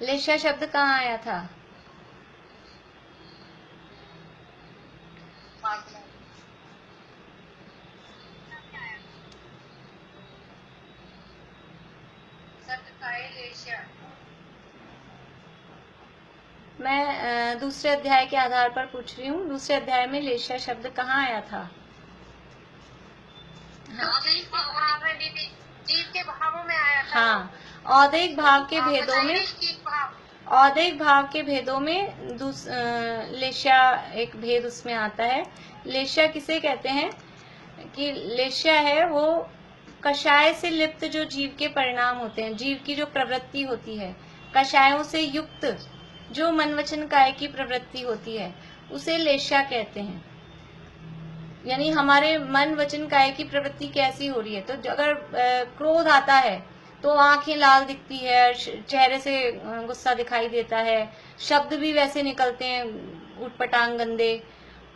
लेशा शब्द कहाँ आया था? मैं दूसरे अध्याय के आधार पर पूछ रही हूँ, दूसरे अध्याय में लेशा शब्द कहाँ आया था? हाँ, जीव के भावों में आया था। हाँ, औदैहिक भाव के भेदों में, औदैहिक भाव के भेदों में लेशा एक भेद उसमें आता है। लेशा किसे कहते हैं कि लेशा है वो कषाय से लिप्त जो जीव के परिणाम होते हैं, जीव की जो प्रवृत्ति होती है, कषायों से युक्त जो मन वचन काया की प्रवृत्ति होती है, उसे लेशा कहते हैं। यानी हमारे मन वचन काया की प्रवृत्ति कैसी हो रही है, तो अगर क्रोध आता है तो आंखें लाल दिखती है, चेहरे से गुस्सा दिखाई देता है, शब्द भी वैसे निकलते हैं उटपटांग गंदे,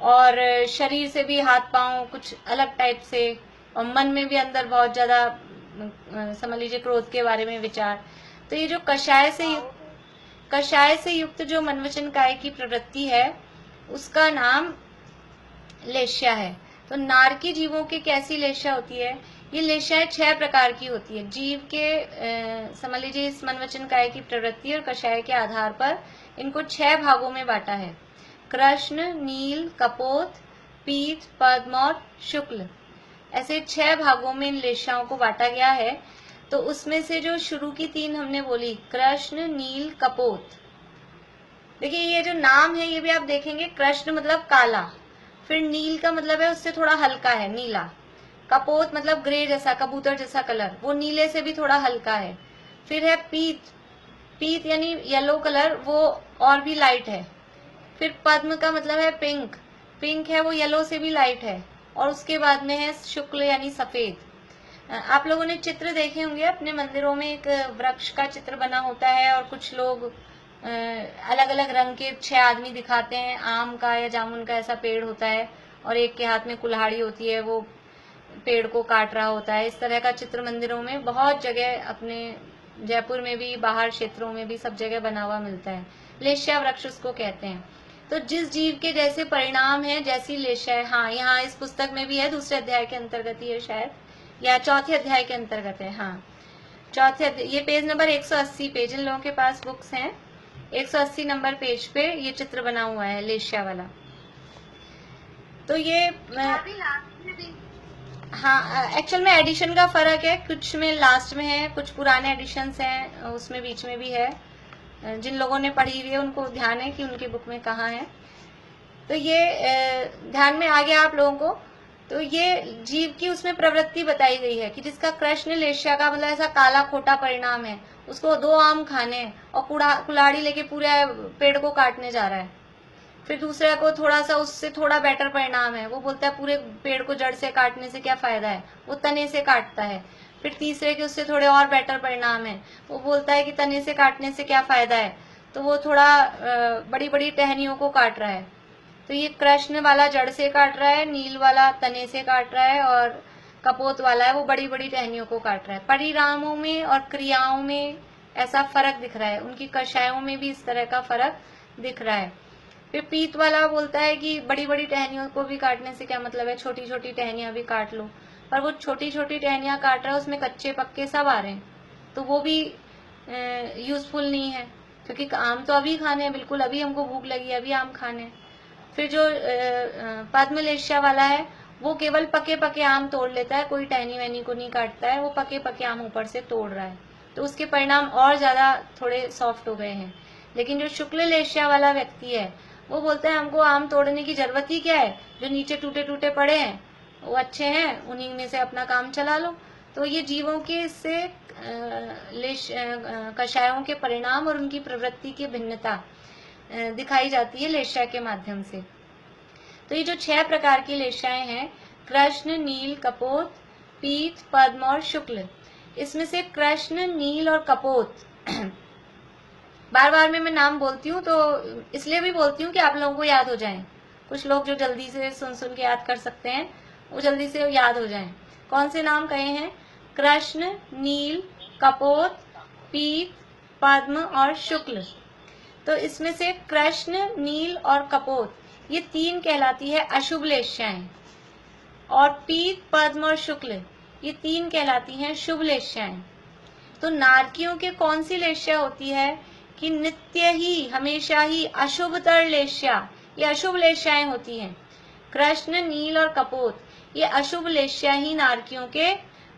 और शरीर से भी हाथ पांव कुछ अलग टाइप से, और मन में भी अंदर बहुत ज्यादा समझ लीजिए क्रोध के बारे में विचार। तो ये जो कषाय से युक्त जो मन वचन काया की प्रवृत्ति है उसका नाम लेशा है। तो नारकी जीवों की कैसी लेशा होती है? ये लेशाएं 6 प्रकार की होती है। जीव के समझ लीजिए इस मन वचन काया की प्रवृत्ति और कषाय के आधार पर इनको 6 भागों में बांटा है। कृष्ण, नील, कपोत, पीत, पद्म और शुक्ल, ऐसे 6 भागों में इन लेशाओं को बांटा गया है। तो उसमें से जो शुरू की 3 हमने बोली, कृष्ण, नील, कपोत, देखिए ये जो नाम है ये भी आप देखेंगे, कृष्ण मतलब काला, फिर नील का मतलब है उससे थोड़ा हल्का है, नीला। कपोत मतलब ग्रे जैसा, कबूतर जैसा कलर, वो नीले से भी थोड़ा हल्का है। फिर है पीत, पीत यानी येलो कलर, वो और भी लाइट है। फिर पद्म का मतलब है पिंक, पिंक है वो येलो से भी लाइट है। और उसके बाद में है शुक्ल यानी सफेद। आप लोगों ने चित्र देखे होंगे अपने मंदिरों में, एक वृक्ष का चित्र बना होता है और कुछ लोग अलग अलग रंग के 6 आदमी दिखाते हैं, आम का या जामुन का ऐसा पेड़ होता है और एक के हाथ में कुल्हाड़ी होती है, वो पेड़ को काट रहा होता है। इस तरह का चित्र मंदिरों में बहुत जगह, अपने जयपुर में भी, बाहर क्षेत्रों में भी, सब जगह बना हुआ मिलता है। लेशा वृक्ष उसको कहते हैं। तो जिस जीव के जैसे परिणाम है, जैसी लेशा है। हाँ, यहाँ इस पुस्तक में भी है, दूसरे अध्याय के अंतर्गत ही है शायद, या चौथे अध्याय के अंतर्गत है। हाँ, चौथे अध्याय, ये पेज नंबर 180 पे, जिन लोगों के पास बुक्स हैं 180 नंबर पेज पे ये चित्र बना हुआ है लेशा वाला। तो ये हाँ, एक्चुअल में एडिशन का फर्क है, कुछ में लास्ट में है, कुछ पुराने एडिशंस हैं उसमें बीच में भी है। जिन लोगों ने पढ़ी हुई है उनको ध्यान है कि उनकी बुक में कहाँ है। तो ये ध्यान में आ गया आप लोगों को। तो ये जीव की उसमें प्रवृत्ति बताई गई है कि जिसका कृष्ण लेशा का मतलब ऐसा काला खोटा परिणाम है, उसको 2 आम खाने और कुल्हाड़ी लेके पूरे पेड़ को काटने जा रहा है। फिर दूसरे को थोड़ा सा उससे थोड़ा बेटर परिणाम है, वो बोलता है पूरे पेड़ को जड़ से काटने से क्या फायदा है, वो तने से काटता है। फिर तीसरे के उससे थोड़े और बेटर परिणाम है, वो बोलता है कि तने से काटने से क्या फायदा है, तो वो थोड़ा बड़ी बड़ी टहनियों को काट रहा है। तो ये कृष्ण वाला जड़ से काट रहा है, नील वाला तने से काट रहा है, और कपोत वाला है वो बड़ी बड़ी टहनियों को काट रहा है। परिणामों में और क्रियाओं में ऐसा फर्क दिख रहा है, उनकी कषायों में भी इस तरह का फर्क दिख रहा है। फिर पीत वाला बोलता है कि बड़ी बड़ी टहनियों को भी काटने से क्या मतलब है, छोटी छोटी टहनियां भी काट लो। पर वो छोटी छोटी टहनियां काट रहा है, उसमें कच्चे पक्के सब आ रहे हैं, तो वो भी यूजफुल नहीं है, क्योंकि आम तो अभी खाने हैं, बिल्कुल अभी हमको भूख लगी है, अभी आम खाने हैं। फिर जो पद्मलेशिया वाला है वो केवल पके पके आम तोड़ लेता है, कोई टहनी वहनी को नहीं काटता है, वो पके पके आम ऊपर से तोड़ रहा है, तो उसके परिणाम और ज्यादा थोड़े सॉफ्ट हो गए हैं। लेकिन जो शुक्ल लेशिया वाला व्यक्ति है वो बोलता है हमको आम तोड़ने की जरूरत ही क्या है, जो नीचे टूटे टूटे पड़े हैं वो अच्छे हैं, उन्हीं में से अपना काम चला लो। तो ये जीवों के इससे कषायों के परिणाम और उनकी प्रवृत्ति की भिन्नता दिखाई जाती है लेशा के माध्यम से। तो ये जो 6 प्रकार की लेशाएं हैं, कृष्ण, नील, कपोत, पीत, पद्म और शुक्ल, इसमें से कृष्ण, नील और कपोत बार बार में मैं नाम बोलती हूँ, तो इसलिए भी बोलती हूँ कि आप लोगों को याद हो जाएं। कुछ लोग जो जल्दी से सुन सुन के याद कर सकते हैं वो जल्दी से याद हो जाएं। कौन से नाम कहे हैं? कृष्ण, नील, कपोत, पीत, पद्म और शुक्ल। तो इसमें से कृष्ण, नील और कपोत ये 3 कहलाती है अशुभ लेश्याएं, और पीत, पद्म और शुक्ल ये 3 कहलाती हैं शुभ लेश्याएं। तो नारकियों के कौन सी लेश्या होती है कि नित्य ही, हमेशा ही अशुभतर लेश्या, ये अशुभ लेश्याएं होती हैं। कृष्ण, नील और कपोत ये अशुभ लेश्या ही नारकियों के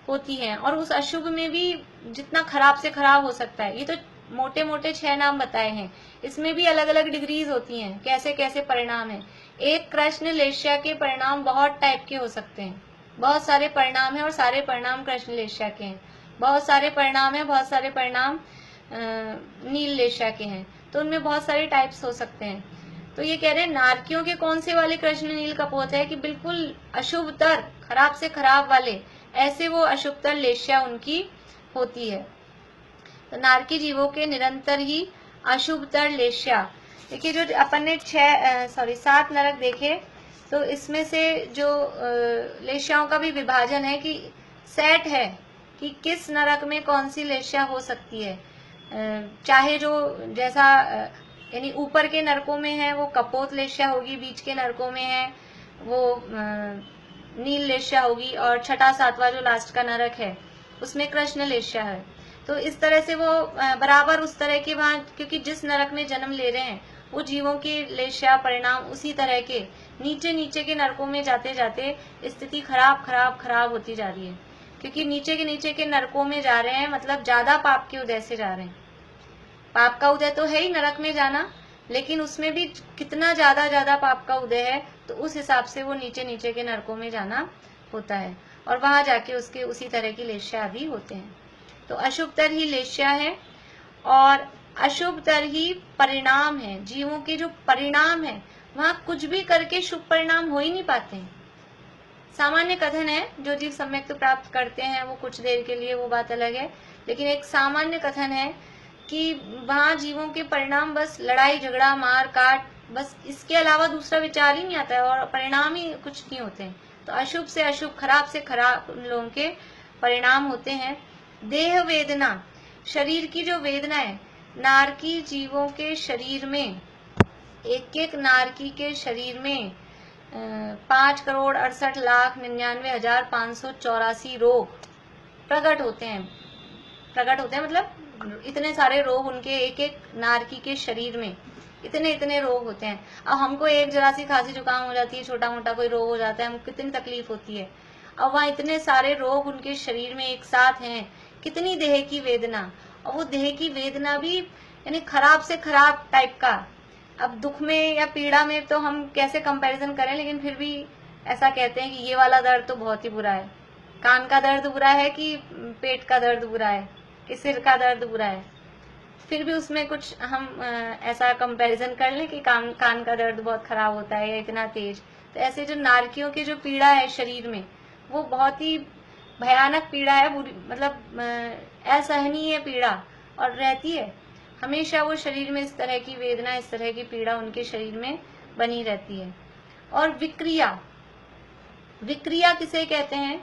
होती हैं, और उस अशुभ में भी जितना खराब से खराब हो सकता है। ये तो मोटे मोटे 6 नाम बताए हैं, इसमें भी अलग अलग डिग्रीज होती हैं, कैसे कैसे परिणाम है। एक कृष्ण लेश्या के परिणाम बहुत टाइप के हो सकते हैं, बहुत सारे परिणाम हैं और सारे परिणाम कृष्ण लेश्या के हैं। बहुत सारे परिणाम है, बहुत सारे परिणाम नील लेश्या के हैं, तो उनमें बहुत सारे टाइप्स हो सकते हैं। तो ये कह रहे हैं नारकियों के कौन से वाले कृष्ण, नील, कपोत है कि बिल्कुल अशुभतर, खराब से खराब वाले, ऐसे वो अशुभतर लेश्या उनकी होती है। तो नारकी जीवों के निरंतर ही अशुभतर लेश्या। देखिए जो अपन ने 7 नरक देखे, तो इसमें से जो लेश्याओं का भी विभाजन है कि सेट है कि किस नरक में कौन सी लेश्या हो सकती है। चाहे जो जैसा यानी ऊपर के नरकों में है वो कपोत लेश्या होगी, बीच के नरकों में है वो नील लेश्या होगी, और छठा 7वां जो लास्ट का नरक है उसमें कृष्ण लेश्या है। तो इस तरह से वो बराबर उस तरह के वहां, क्योंकि जिस नरक में जन्म ले रहे हैं वो जीवों के लेश्या परिणाम उसी तरह के नीचे नीचे के नरकों में जाते जाते स्थिति खराब खराब खराब होती जा रही है, क्योंकि नीचे के नरकों में जा रहे हैं, मतलब ज्यादा पाप के उदय से जा रहे हैं। पाप का उदय तो है ही नरक में जाना, लेकिन उसमें भी कितना ज्यादा पाप का उदय है, तो उस हिसाब से वो नीचे के नरकों में जाना होता है, और वहां जाके उसके उसी तरह की लेश्या भी होते हैं। तो अशुभतर ही लेश्या है और अशुभतर ही परिणाम है। जीवों के जो परिणाम है वहां कुछ भी करके शुभ परिणाम हो ही नहीं पाते हैं। सामान्य कथन है, जो जीव सम्यक तो प्राप्त करते हैं वो कुछ देर के लिए, वो बात अलग है, लेकिन एक सामान्य कथन है कि वहां जीवों के परिणाम बस लड़ाई झगड़ा मार काट, बस इसके अलावा दूसरा विचार ही नहीं आता है, और परिणाम ही कुछ नहीं होते हैं। तो अशुभ से अशुभ, खराब से खराब उन लोगों के परिणाम होते हैं। देह वेदना, शरीर की जो वेदना है, नारकी जीवों के शरीर में, एक नारकी के शरीर में 5,68,99,584 रोग प्रकट होते हैं। मतलब इतने सारे रोग उनके एक नारकी के शरीर में, इतने रोग होते हैं। अब हमको एक जरा सी खांसी जुकाम हो जाती है, छोटा मोटा कोई रोग हो जाता है, हमको कितनी तकलीफ होती है। अब वहाँ इतने सारे रोग उनके शरीर में एक साथ हैं, कितनी देह की वेदना, और वो देह की वेदना भी यानी खराब से खराब टाइप का। अब दुख में या पीड़ा में तो हम कैसे कंपैरिजन करें, लेकिन फिर भी ऐसा कहते हैं कि ये वाला दर्द तो बहुत ही बुरा है। कान का दर्द बुरा है कि पेट का दर्द बुरा है कि सिर का दर्द बुरा है, फिर भी उसमें कुछ हम ऐसा कंपैरिजन कर लें कि कान का दर्द बहुत खराब होता है या इतना तेज। तो ऐसे जो नारकियों की जो पीड़ा है शरीर में, वो बहुत ही भयानक पीड़ा है, मतलब असहनीय पीड़ा, और रहती है हमेशा वो शरीर में, इस तरह की वेदना, इस तरह की पीड़ा उनके शरीर में बनी रहती है। और विक्रिया किसे कहते हैं?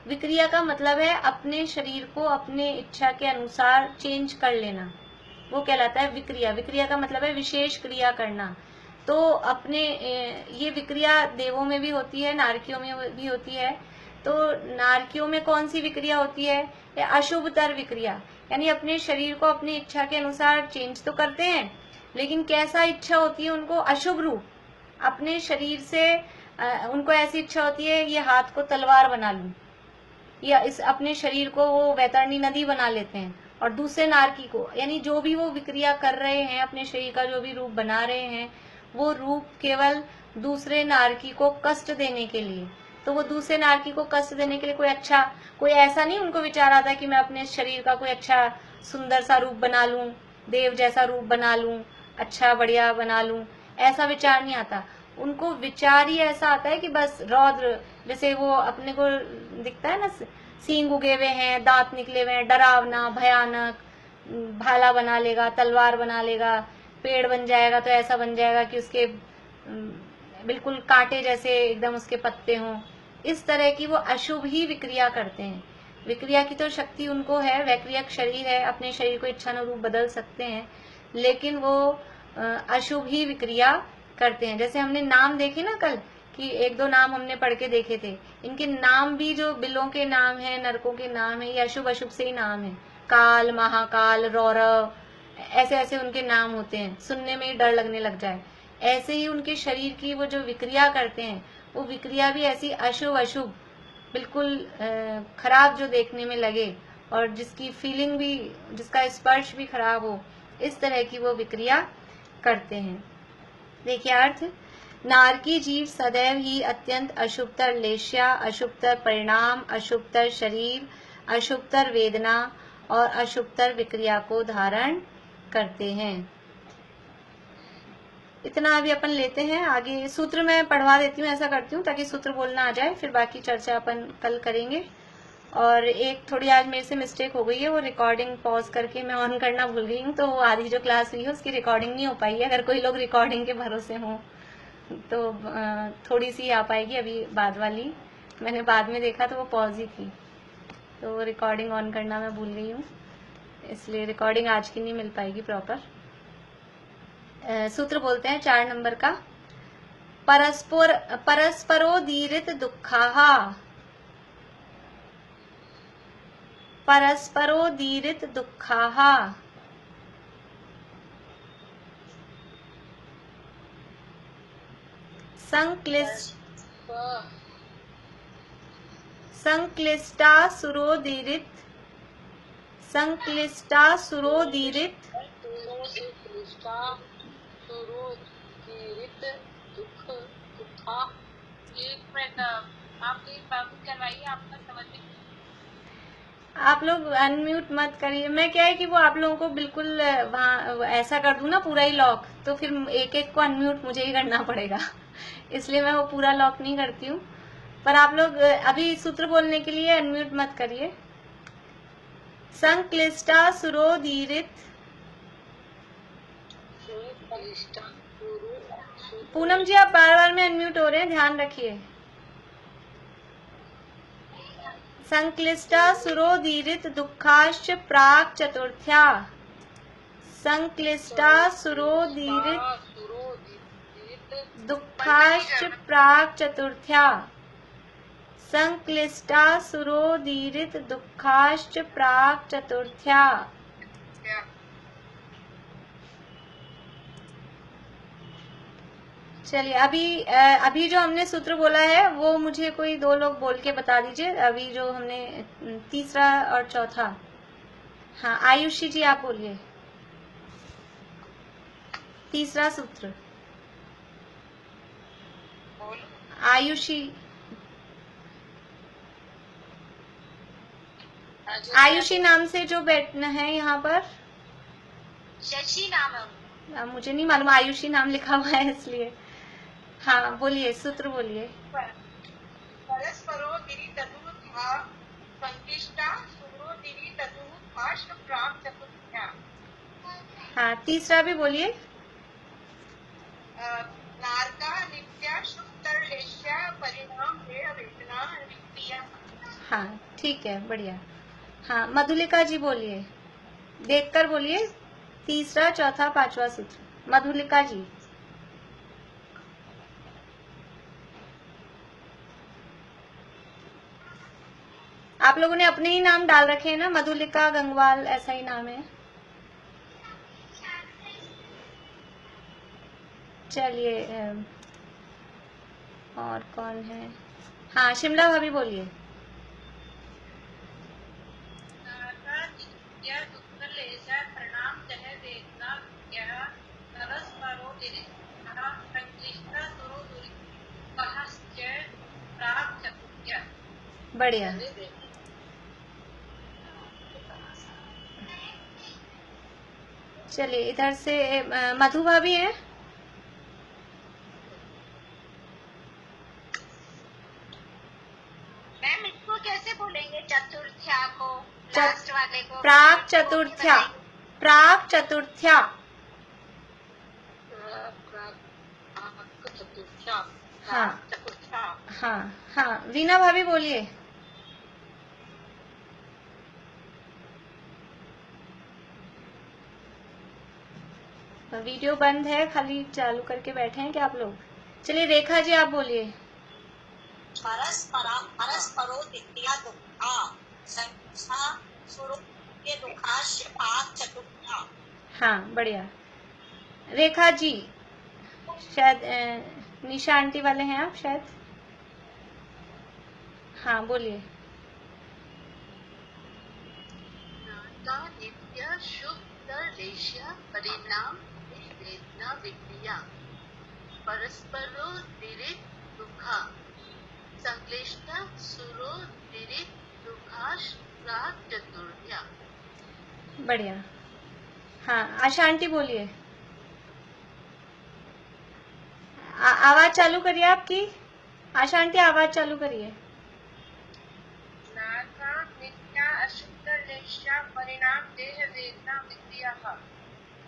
विक्रिया का मतलब है अपने शरीर को अपने इच्छा के अनुसार चेंज कर लेना, वो कहलाता है विक्रिया। विक्रिया का मतलब है विशेष क्रिया करना। तो अपने ये विक्रिया देवों में भी होती है, नारकियों में भी होती है। तो नारकियों में कौन सी विक्रिया होती है? या अशुभतर विक्रिया, यानी अपने शरीर को अपनी इच्छा के अनुसार चेंज तो करते हैं, लेकिन कैसा इच्छा होती है उनको? अशुभ रूप। अपने शरीर से उनको ऐसी इच्छा होती है ये हाथ को तलवार बना लूं, या इस अपने शरीर को वो वैतरणी नदी बना लेते हैं, और दूसरे नारकी को, यानी जो भी वो विक्रिया कर रहे हैं, अपने शरीर का जो भी रूप बना रहे हैं, वो रूप केवल दूसरे नारकी को कष्ट देने के लिए। तो वो दूसरे नारकी को कष्ट देने के लिए कोई ऐसा नहीं उनको विचार आता कि मैं अपने शरीर का कोई अच्छा सुंदर सा रूप बना लूं, देव जैसा रूप बना लूं, अच्छा बढ़िया बना लूं, ऐसा विचार नहीं आता उनको। विचार ही ऐसा आता है कि बस रौद्र, जैसे वो अपने को दिखता है ना, सींग उगे हुए हैं, दांत निकले हुए हैं, डरावना भयानक, भाला बना लेगा, तलवार बना लेगा, पेड़ बन जाएगा तो ऐसा बन जाएगा कि उसके बिल्कुल कांटे जैसे एकदम उसके पत्ते हों। इस तरह की वो अशुभ ही विक्रिया करते हैं। विक्रिया की तो शक्ति उनको है, वैक्रियक शरीर है, अपने शरीर को इच्छानुरूप बदल सकते हैं, लेकिन वो अशुभ ही विक्रिया करते हैं। जैसे हमने नाम देखे ना कल, कि एक दो नाम हमने पढ़ के देखे थे, इनके नाम भी जो बिलों के नाम है, नरकों के नाम है, ये अशुभ अशुभ से ही नाम है। काल, महाकाल, रौरव, ऐसे ऐसे उनके नाम होते हैं, सुनने में ही डर लगने लग जाए। ऐसे ही उनके शरीर की वो जो विक्रिया करते हैं, वो विक्रिया भी ऐसी अशुभ अशुभ, बिल्कुल खराब जो देखने में लगे और जिसकी फीलिंग भी, जिसका स्पर्श भी खराब हो, इस तरह की वो विक्रिया करते हैं। देखिए अर्थ, नारकी जीव सदैव ही अत्यंत अशुभतर लेश्या, अशुभतर परिणाम, अशुभतर शरीर, अशुभतर वेदना और अशुभतर विक्रिया को धारण करते हैं। इतना अभी अपन लेते हैं, आगे सूत्र मैं पढ़वा देती हूँ, ऐसा करती हूँ ताकि सूत्र बोलना आ जाए, फिर बाकी चर्चा अपन कल करेंगे। और एक थोड़ी आज मेरे से मिस्टेक हो गई है, वो रिकॉर्डिंग पॉज करके मैं ऑन करना भूल गई हूँ, तो वो आधी जो क्लास हुई है उसकी रिकॉर्डिंग नहीं हो पाई है। अगर कोई लोग रिकॉर्डिंग के भरोसे हों तो थोड़ी सी आ पाएगी, अभी बाद वाली मैंने बाद में देखा तो वो पॉज ही थी, तो वो रिकॉर्डिंग ऑन करना मैं भूल गई हूँ, इसलिए रिकॉर्डिंग आज की नहीं मिल पाएगी प्रॉपर। सूत्र बोलते हैं 4 नंबर का, परस्परोदीरित दुःखाः, परस्परोदीरित दुःखाः, संक्लिष्टासुरोदीरित, संक्लिष्टासुरोदीरित, एक मिनट, आप एक बात करवाइए, आपका समझ में। आप लोग अनम्यूट मत करिए। मैं क्या है कि वो आप लोगों को बिल्कुल वहाँ ऐसा कर दूं ना पूरा ही लॉक, तो फिर एक एक को अनम्यूट मुझे ही करना पड़ेगा इसलिए मैं वो पूरा लॉक नहीं करती हूँ। पर आप लोग अभी सूत्र बोलने के लिए अनम्यूट मत करिए। संक्लिष्टासुरोदीरित, पूनम जी आप बार बार में अनम्यूट हो रहे हैं, ध्यान रखिए। संक्लिष्टासुरोदीरित दुःखाश्च प्राक् चतुर्थ्या, संक्लिष्टासुरोदीरित दुःखाश्च प्राक् चतुर्थ्या, संक्लिष्टासुरोदीरित दुःखाश्च प्राक् चतुर्थ्या। चलिए अभी जो हमने सूत्र बोला है वो मुझे कोई 2 लोग बोल के बता दीजिए। अभी जो हमने तीसरा और चौथा, हाँ आयुषी जी आप बोलिए तीसरा सूत्र। आयुषी, आयुषी नाम से जो बैठना है यहाँ पर, शशि नाम है, मुझे नहीं मालूम, आयुषी नाम लिखा हुआ है इसलिए। हाँ बोलिए, सूत्र बोलिए। हाँ तीसरा भी बोलिए। नारका नित्या शुक्तर लेश्या परिणाम वेदना विक्रिया। हाँ ठीक है, बढ़िया। हाँ मधुलिका जी बोलिए, देखकर बोलिए, तीसरा चौथा पांचवा सूत्र। मधुलिका जी। आप लोगों ने अपने ही नाम डाल रखे हैं ना, मधुलिका गंगवाल ऐसा ही नाम है। चलिए और कौन है, हाँ शिमला भाभी बोलिए। बढ़िया, चलिए इधर से मधु भाभी है। मैम इसको कैसे बोलेंगे, चतुर्थ्या को, लास्ट वाले को? प्राक चतुर्थ्या, प्राक चतुर्थ्या। हाँ हाँ हाँ, वीना भाभी बोलिए। वीडियो बंद है, खाली चालू करके बैठे हैं क्या आप लोग? चलिए रेखा जी आप बोलिए। परस्परो द्वितीया दुःखा संख्या सुरुके दुःखाश्च पाक चतुर्थ्या। हाँ बढ़िया। रेखा जी शायद निशा आंटी वाले हैं आप शायद। हाँ बोलिए। नित्य शुभ लेश्य परिणाम वेदना विक्रिया परस्परो दीरित दुःखा संक्लिष्ट सुरो दीरित दुःखाश प्राक चतुर्थ्या। बढ़िया। हाँ आशा आंटी बोलिए। आवाज चालू करिए आपकी। आशा आंटी आवाज चालू करिए। नाका नित्या अशुद्ध लेश्या परिणाम देह वेदना विक्रियाः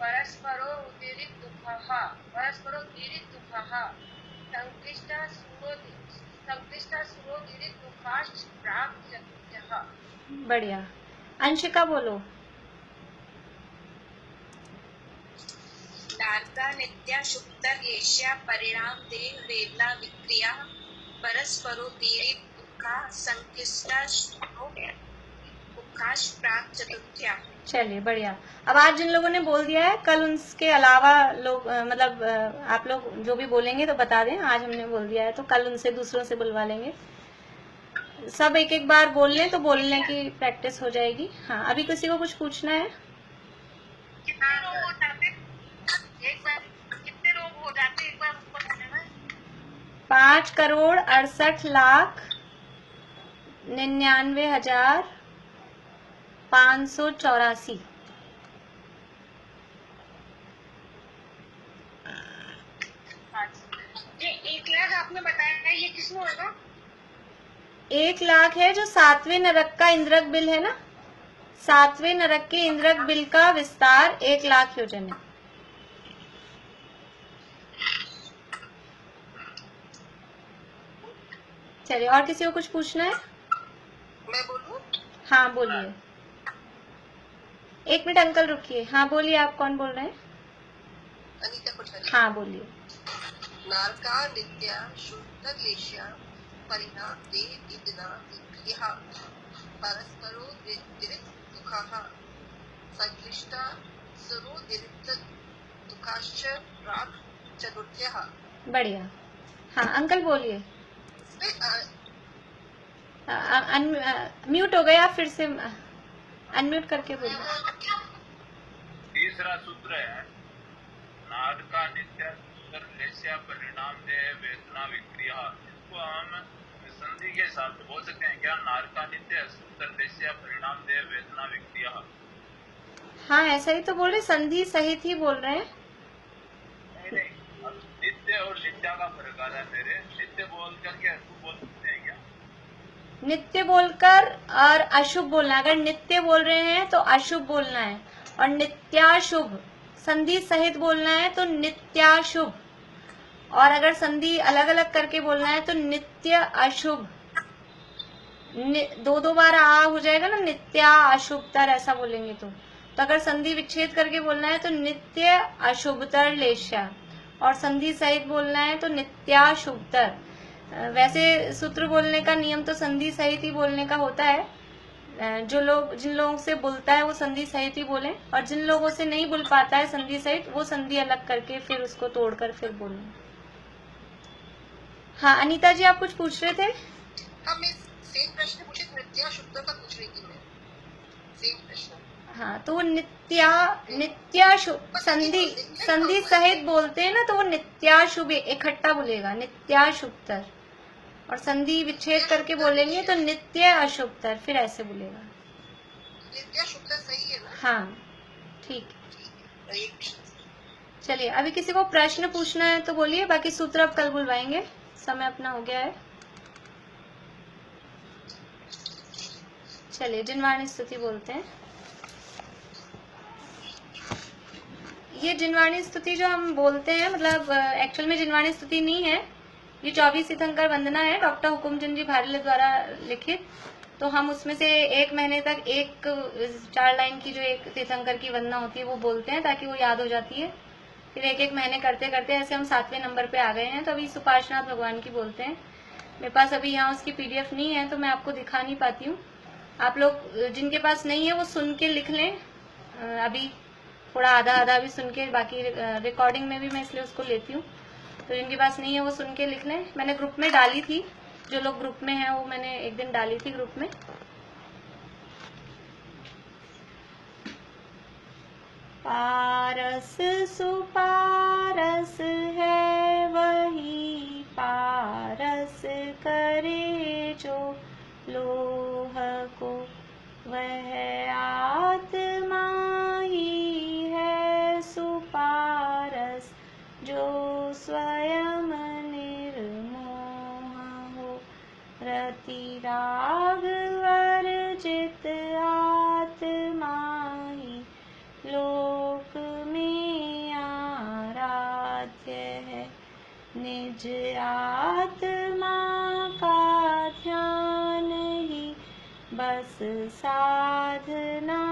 परस्परो उदीरित दुःखः संक्लिष्टा सुरोदीरित दुःखाश्च प्राक चतुर्थ्यः। बढ़िया। अंशिका बोलो। नारका नित्या शुद्ध लेश्या परिणाम देह वेदना विक्रिया परस्परोदीरित दुःखा संक्लिष्टा दुःखाश्च प्राक चतुर्थ्या। चलिए बढ़िया। अब आज जिन लोगों ने बोल दिया है कल उनके अलावा लोग मतलब आप लोग जो भी बोलेंगे तो बता दें। आज हमने बोल दिया है तो कल उनसे दूसरों से बुलवा लेंगे। सब एक एक बार बोल लें तो बोलने की प्रैक्टिस हो जाएगी। हाँ अभी किसी को कुछ पूछना है? कितने रोग हो जाते एक बार, कितने रोग हो जाते एक बार ऊपर होने में? 5,68,99,584। ये 1 लाख आपने बताया है, ये किसमें होगा? 1 लाख है जो 7वें नरक का इंद्रक बिल है ना, 7वें नरक के इंद्रक बिल का विस्तार 1 लाख योजन है। चलिए और किसी को कुछ पूछना है? मैं बोलूं? हाँ बोलिए। 1 मिनट अंकल रुकिए। हाँ बोलिए आप कौन बोल रहे हैं? अनीता कोठारी। हाँ बोलिए। नारका नित्या शुद्ध लेश्या परिणाम देह वेदना विक्रिया परस्परो दीरित दुःखः संक्लिष्टा सुरो दीरित दुःखाश्च प्राक चतुर्थ्यः। बढ़िया। हाँ अंकल बोलिए। म्यूट हो गए आप, फिर से अनम्यूट करके बोलिए। तीसरा सूत्र है नारका नित्य शुद्ध लेश्या परिणाम देह वेदना विक्रिया। इसको हम संधि के हिसाब से बोल सकते हैं क्या? नारका नित्य शुद्ध लेश्या परिणाम देह वेदना विक्रिया। हाँ ऐसा ही तो बोल रहे, संधि सहित ही बोल रहे हैं। नहीं, अब नित्य और नित्या का फर्क आ रहा है मेरे। नित्य बोल करके अशुभ बोल सकते हैं क्या? नित्य बोलकर और अशुभ बोलना। अगर नित्य बोल रहे हैं तो अशुभ बोलना है, और नित्याशुभ संधि सहित बोलना है तो नित्याशुभ, और अगर संधि अलग अलग करके बोलना है तो नित्य अशुभ। दो बार आ हो जाएगा ना, नित्या अशुभतर ऐसा बोलेंगे तो अगर संधि विच्छेद करके बोलना है तो नित्य अशुभतर लेश्या, और संधि सहित बोलना है तो नित्याशुभतर। वैसे सूत्र बोलने का नियम तो संधि सहित ही बोलने का होता है। जिन लोगों से बोलता है वो संधि सहित ही बोले, और जिन लोगों से नहीं बोल पाता है संधि सहित, वो संधि अलग करके फिर उसको तोड़कर फिर बोले। हाँ अनीता जी आप कुछ पूछ रहे थे? हाँ मैं सेम प्रश्न पूछे, नित्या शुद्ध का पूछ रही थी मैं। सेम प्रश्न। हाँ तो वो नित्याशुभ संधि सहित बोलते हैं ना, तो वो नित्याशुभ इकट्ठा बोलेगा, नित्याशुभतर। और संधि विच्छेद करके बोलेंगे तो नित्य अशुभतर, फिर ऐसे बोलेगा। नित्या शुद्ध सही है ना? हाँ ठीक। चलिए अभी किसी को प्रश्न पूछना है तो बोलिए, बाकी सूत्र अब कल बुलवाएंगे, समय अपना हो गया है। चलिए जिनवाणी स्तुति बोलते हैं। ये जिनवाणी स्तुति जो हम बोलते हैं, मतलब एक्चुअल में जिनवाणी स्तुति नहीं है, ये 24 तीर्थंकर वंदना है, डॉक्टर हुकुमचंद जी भारेले द्वारा लिखित। तो हम उसमें से 1 महीने तक 4 लाइन की जो एक तीर्थंकर की वंदना होती है वो बोलते हैं, ताकि वो याद हो जाती है। फिर एक एक महीने करते करते ऐसे हम 7वें नंबर पे आ गए हैं। तो अभी सुपार्श्वनाथ भगवान की बोलते हैं। मेरे पास अभी यहाँ उसकी PDF नहीं है तो मैं आपको दिखा नहीं पाती हूँ। आप लोग जिनके पास नहीं है वो सुन के लिख लें। अभी थोड़ा आधा आधा भी सुन के, बाकी रिकॉर्डिंग में भी मैं इसलिए उसको लेती हूँ। तो जिनके पास नहीं है वो सुन के लिख लें। मैंने ग्रुप में डाली थी, जो लोग ग्रुप में हैं वो मैंने एक दिन डाली थी ग्रुप में। पारस सुपारस है वही पारस करे जो लोह को, वह आत्मा ही है सुपारस जो स्वयं निर्मोह हो। रति राग वर्जित आत्मा ही लोक में आराध्य है। निज आत्मा का ध्यान ही बस साधना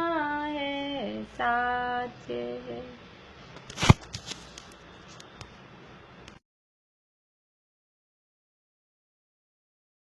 है, साध्य है।